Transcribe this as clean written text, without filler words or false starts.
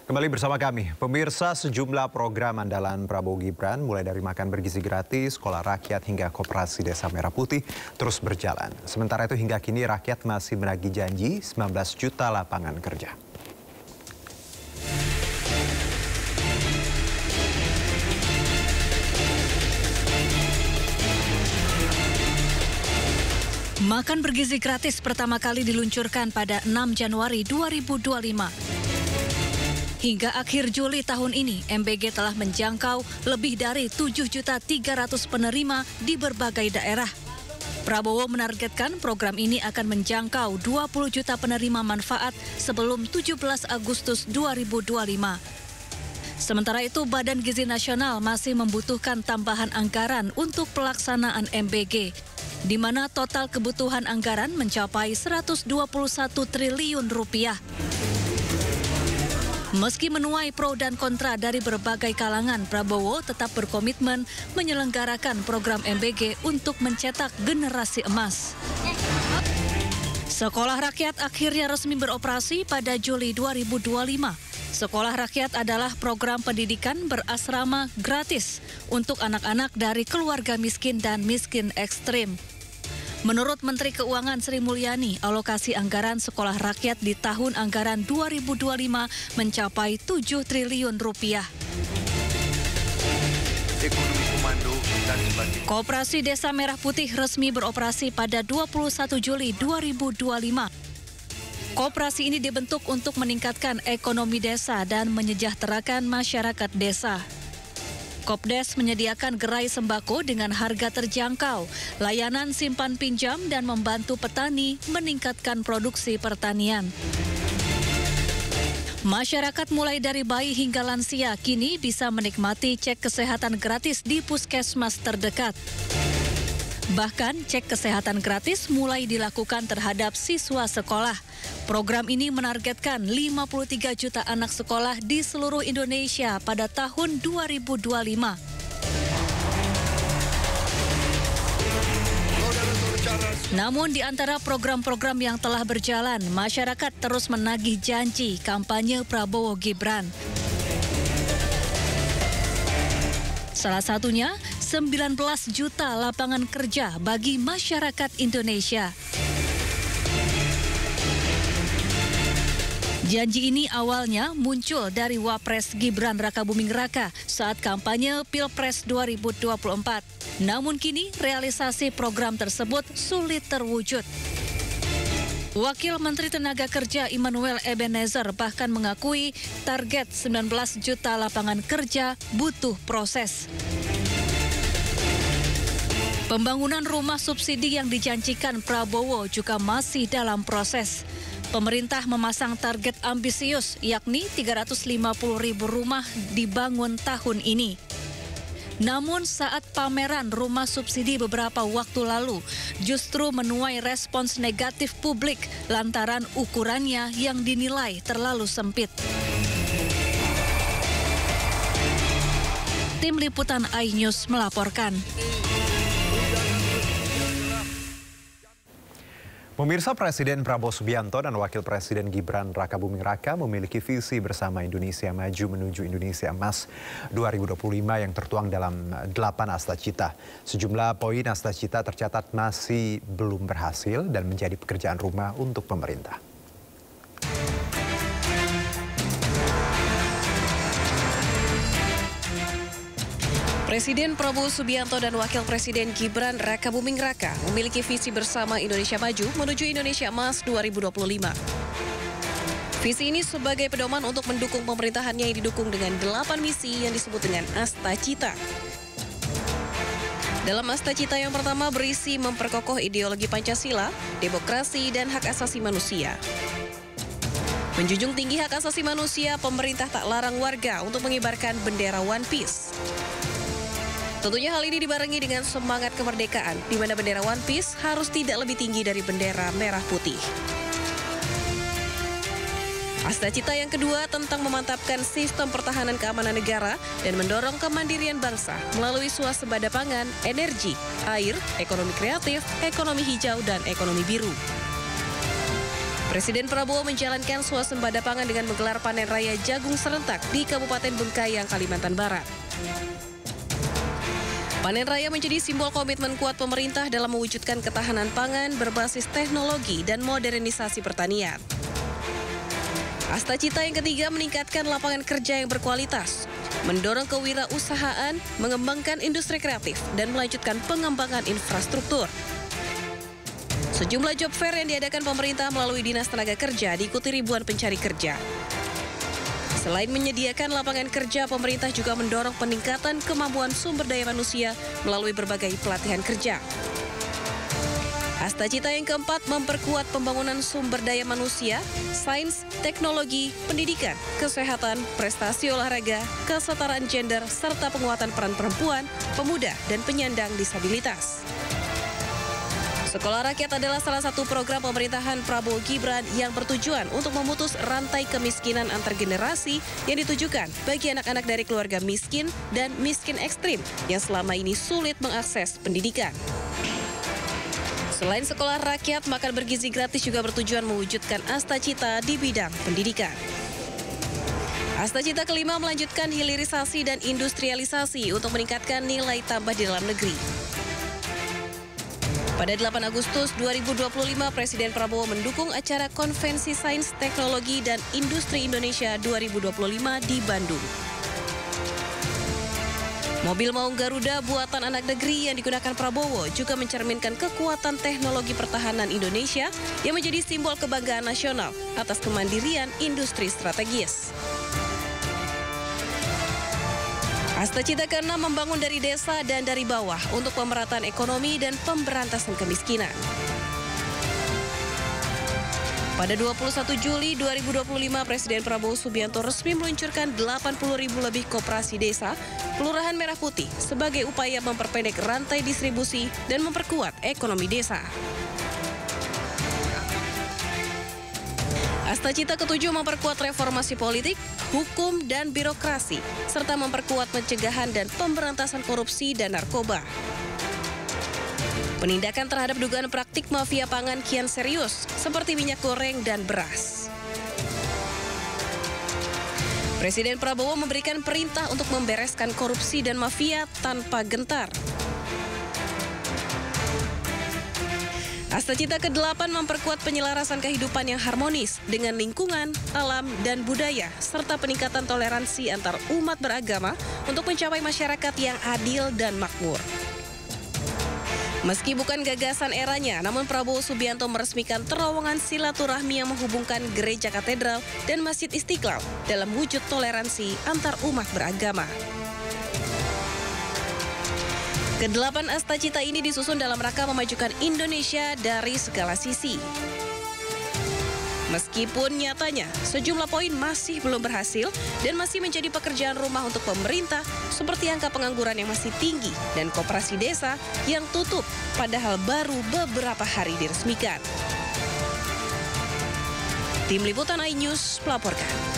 Kembali bersama kami, pemirsa, sejumlah program andalan Prabowo Gibran mulai dari makan bergizi gratis, sekolah rakyat hingga koperasi Desa Merah Putih terus berjalan. Sementara itu hingga kini rakyat masih menagih janji 19 juta lapangan kerja. Makan bergizi gratis pertama kali diluncurkan pada 6 Januari 2025. Hingga akhir Juli tahun ini, MBG telah menjangkau lebih dari 7.300.000 penerima di berbagai daerah. Prabowo menargetkan program ini akan menjangkau 20 juta penerima manfaat sebelum 17 Agustus 2025. Sementara itu, Badan Gizi Nasional masih membutuhkan tambahan anggaran untuk pelaksanaan MBG, di mana total kebutuhan anggaran mencapai 121 triliun rupiah. Meski menuai pro dan kontra dari berbagai kalangan, Prabowo tetap berkomitmen menyelenggarakan program MBG untuk mencetak generasi emas. Sekolah Rakyat akhirnya resmi beroperasi pada Juli 2025. Sekolah Rakyat adalah program pendidikan berasrama gratis untuk anak-anak dari keluarga miskin dan miskin ekstrim. Menurut Menteri Keuangan Sri Mulyani, alokasi anggaran sekolah rakyat di tahun anggaran 2025 mencapai 7 triliun rupiah. Koperasi Desa Merah Putih resmi beroperasi pada 21 Juli 2025. Koperasi ini dibentuk untuk meningkatkan ekonomi desa dan menyejahterakan masyarakat desa. Kopdes menyediakan gerai sembako dengan harga terjangkau, layanan simpan pinjam dan membantu petani meningkatkan produksi pertanian. Masyarakat mulai dari bayi hingga lansia kini bisa menikmati cek kesehatan gratis di puskesmas terdekat. Bahkan cek kesehatan gratis mulai dilakukan terhadap siswa sekolah. Program ini menargetkan 53 juta anak sekolah di seluruh Indonesia pada tahun 2025. Namun di antara program-program yang telah berjalan, masyarakat terus menagih janji kampanye Prabowo Gibran. Salah satunya 19 juta lapangan kerja bagi masyarakat Indonesia. Janji ini awalnya muncul dari Wapres Gibran Rakabuming Raka saat kampanye Pilpres 2024. Namun kini realisasi program tersebut sulit terwujud. Wakil Menteri Tenaga Kerja Immanuel Ebenezer bahkan mengakui target 19 juta lapangan kerja butuh proses. Pembangunan rumah subsidi yang dijanjikan Prabowo juga masih dalam proses. Pemerintah memasang target ambisius, yakni 350.000 rumah dibangun tahun ini. Namun saat pameran rumah subsidi beberapa waktu lalu, justru menuai respons negatif publik lantaran ukurannya yang dinilai terlalu sempit. Tim Liputan iNews melaporkan. Pemirsa, Presiden Prabowo Subianto dan Wakil Presiden Gibran Rakabuming Raka memiliki visi bersama Indonesia Maju menuju Indonesia Emas 2025 yang tertuang dalam 8 Astacita. Sejumlah poin Astacita tercatat masih belum berhasil dan menjadi pekerjaan rumah untuk pemerintah. Presiden Prabowo Subianto dan Wakil Presiden Gibran Rakabuming Raka memiliki visi bersama Indonesia Maju menuju Indonesia Emas 2025. Visi ini sebagai pedoman untuk mendukung pemerintahannya yang didukung dengan 8 misi yang disebut dengan Astacita. Dalam Astacita yang pertama berisi memperkokoh ideologi Pancasila, demokrasi, dan hak asasi manusia. Menjunjung tinggi hak asasi manusia, pemerintah tak larang warga untuk mengibarkan bendera One Piece. Tentunya hal ini dibarengi dengan semangat kemerdekaan, di mana bendera One Piece harus tidak lebih tinggi dari bendera merah putih. Astacita yang kedua tentang memantapkan sistem pertahanan keamanan negara dan mendorong kemandirian bangsa melalui swasembada pangan, energi, air, ekonomi kreatif, ekonomi hijau, dan ekonomi biru. Presiden Prabowo menjalankan swasembada pangan dengan menggelar panen raya jagung serentak di Kabupaten Bengkayang, Kalimantan Barat. Panen raya menjadi simbol komitmen kuat pemerintah dalam mewujudkan ketahanan pangan berbasis teknologi dan modernisasi pertanian. Astacita yang ketiga meningkatkan lapangan kerja yang berkualitas, mendorong kewirausahaan, mengembangkan industri kreatif, dan melanjutkan pengembangan infrastruktur. Sejumlah job fair yang diadakan pemerintah melalui Dinas Tenaga Kerja diikuti ribuan pencari kerja. Selain menyediakan lapangan kerja, pemerintah juga mendorong peningkatan kemampuan sumber daya manusia melalui berbagai pelatihan kerja. Astacita yang keempat memperkuat pembangunan sumber daya manusia, sains, teknologi, pendidikan, kesehatan, prestasi olahraga, kesetaraan gender, serta penguatan peran perempuan, pemuda, dan penyandang disabilitas. Sekolah Rakyat adalah salah satu program pemerintahan Prabowo Gibran yang bertujuan untuk memutus rantai kemiskinan antar generasi yang ditujukan bagi anak-anak dari keluarga miskin dan miskin ekstrim yang selama ini sulit mengakses pendidikan. Selain sekolah rakyat, makan bergizi gratis juga bertujuan mewujudkan Astacita di bidang pendidikan. Astacita kelima melanjutkan hilirisasi dan industrialisasi untuk meningkatkan nilai tambah di dalam negeri. Pada 8 Agustus 2025, Presiden Prabowo mendukung acara Konvensi Sains, Teknologi, dan Industri Indonesia 2025 di Bandung. Mobil maung Garuda buatan anak negeri yang digunakan Prabowo juga mencerminkan kekuatan teknologi pertahanan Indonesia yang menjadi simbol kebanggaan nasional atas kemandirian industri strategis. Astacita ke-6 membangun dari desa dan dari bawah untuk pemerataan ekonomi dan pemberantasan kemiskinan. Pada 21 Juli 2025, Presiden Prabowo Subianto resmi meluncurkan 80.000 lebih koperasi desa, Kelurahan Merah Putih sebagai upaya memperpendek rantai distribusi dan memperkuat ekonomi desa. Astacita ke-7 memperkuat reformasi politik, hukum, dan birokrasi, serta memperkuat pencegahan dan pemberantasan korupsi dan narkoba. Penindakan terhadap dugaan praktik mafia pangan kian serius, seperti minyak goreng dan beras. Presiden Prabowo memberikan perintah untuk membereskan korupsi dan mafia tanpa gentar. Astacita ke-8 memperkuat penyelarasan kehidupan yang harmonis dengan lingkungan, alam, dan budaya, serta peningkatan toleransi antar umat beragama untuk mencapai masyarakat yang adil dan makmur. Meski bukan gagasan eranya, namun Prabowo Subianto meresmikan terowongan silaturahmi yang menghubungkan gereja katedral dan Masjid Istiqlal dalam wujud toleransi antar umat beragama. Ke-8 Astacita ini disusun dalam rangka memajukan Indonesia dari segala sisi. Meskipun nyatanya sejumlah poin masih belum berhasil dan masih menjadi pekerjaan rumah untuk pemerintah, seperti angka pengangguran yang masih tinggi dan koperasi desa yang tutup padahal baru beberapa hari diresmikan. Tim Liputan iNews melaporkan.